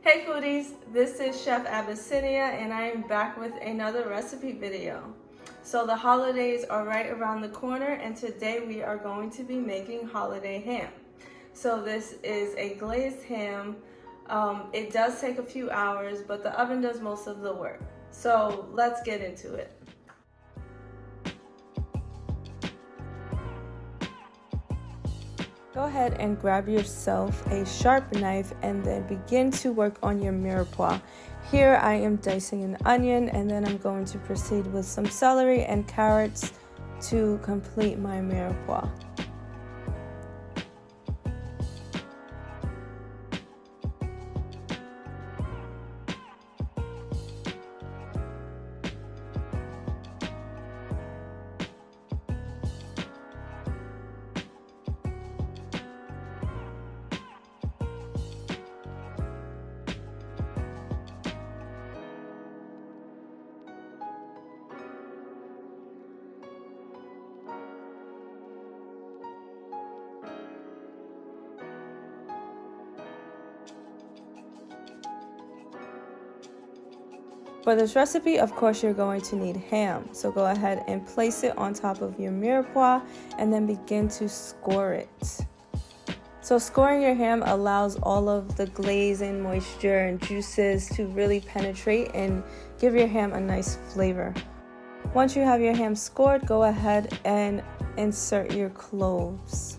Hey foodies, this is Chef Abyssinia and I am back with another recipe video. So the holidays are right around the corner and today we are going to be making holiday ham. So this is a glazed ham. It does take a few hours, but the oven does most of the work. So let's get into it. Go ahead and grab yourself a sharp knife and then begin to work on your mirepoix. Here I am dicing an onion and then I'm going to proceed with some celery and carrots to complete my mirepoix. For this recipe, of course, you're going to need ham. So go ahead and place it on top of your mirepoix and then begin to score it. So scoring your ham allows all of the glaze and moisture and juices to really penetrate and give your ham a nice flavor. Once you have your ham scored, go ahead and insert your cloves.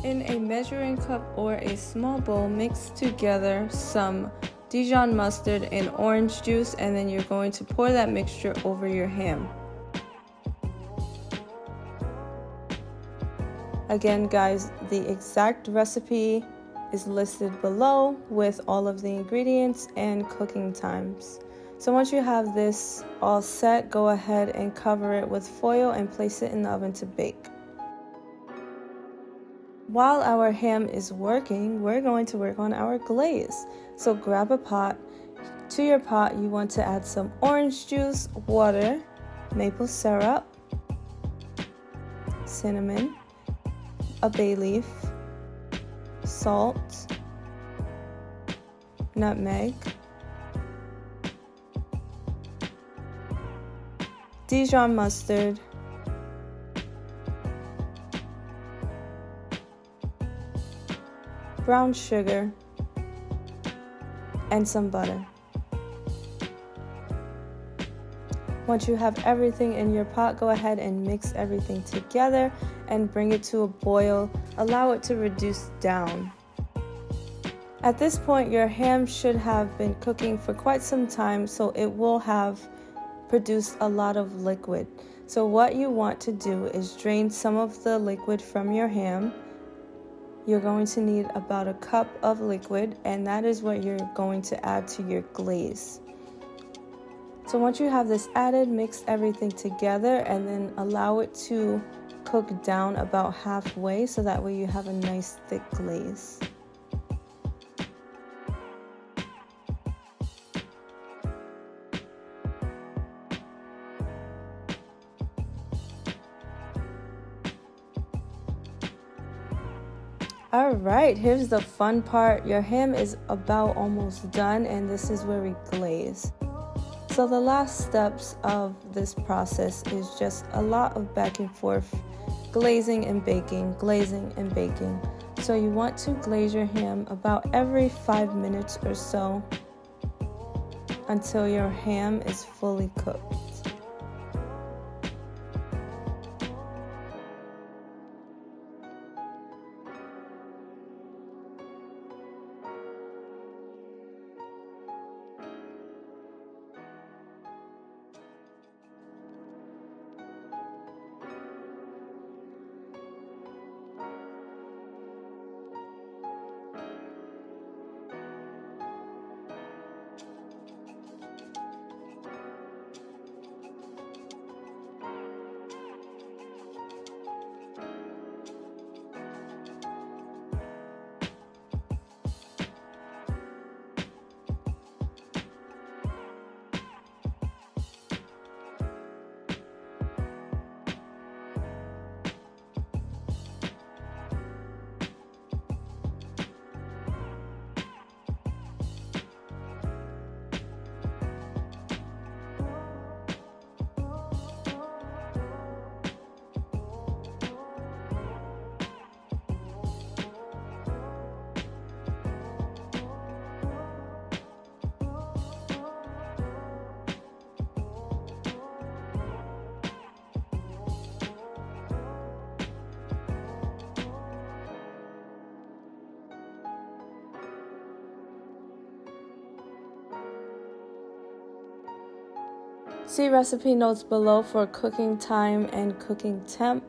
In a measuring cup or a small bowl, mix together some Dijon mustard and orange juice, and then you're going to pour that mixture over your ham. Again, guys, the exact recipe is listed below with all of the ingredients and cooking times. So once you have this all set, go ahead and cover it with foil and place it in the oven to bake. While our ham is working, we're going to work on our glaze. So grab a pot. To your pot, you want to add some orange juice, water, maple syrup, cinnamon, a bay leaf, salt, nutmeg, Dijon mustard, brown sugar, and some butter. Once you have everything in your pot, go ahead and mix everything together and bring it to a boil. Allow it to reduce down. At this point, your ham should have been cooking for quite some time, so it will have produced a lot of liquid. So what you want to do is drain some of the liquid from your ham. You're going to need about a cup of liquid, and that is what you're going to add to your glaze. So once you have this added, mix everything together and then allow it to cook down about halfway so that way you have a nice thick glaze. Alright, here's the fun part. Your ham is about almost done and this is where we glaze. So the last steps of this process is just a lot of back and forth, glazing and baking, glazing and baking. So you want to glaze your ham about every 5 minutes or so until your ham is fully cooked. See recipe notes below for cooking time and cooking temp.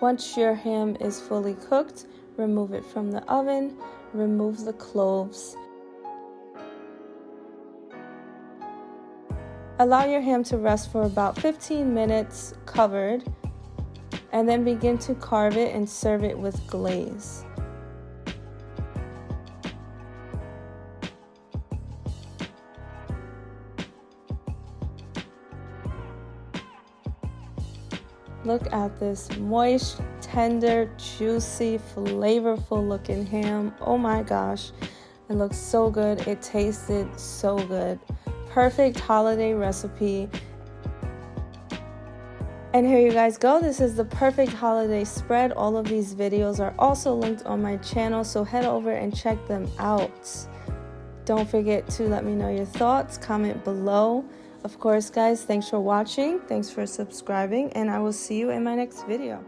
Once your ham is fully cooked, remove it from the oven, remove the cloves. Allow your ham to rest for about 15 minutes covered, and then begin to carve it and serve it with glaze. Look at this moist, tender, juicy, flavorful looking ham. Oh my gosh, it looks so good. It tasted so good. Perfect holiday recipe. And here you guys go. This is the perfect holiday spread. All of these videos are also linked on my channel, so head over and check them out. Don't forget to let me know your thoughts, comment below. Of course, guys, thanks for watching, thanks for subscribing, and I will see you in my next video.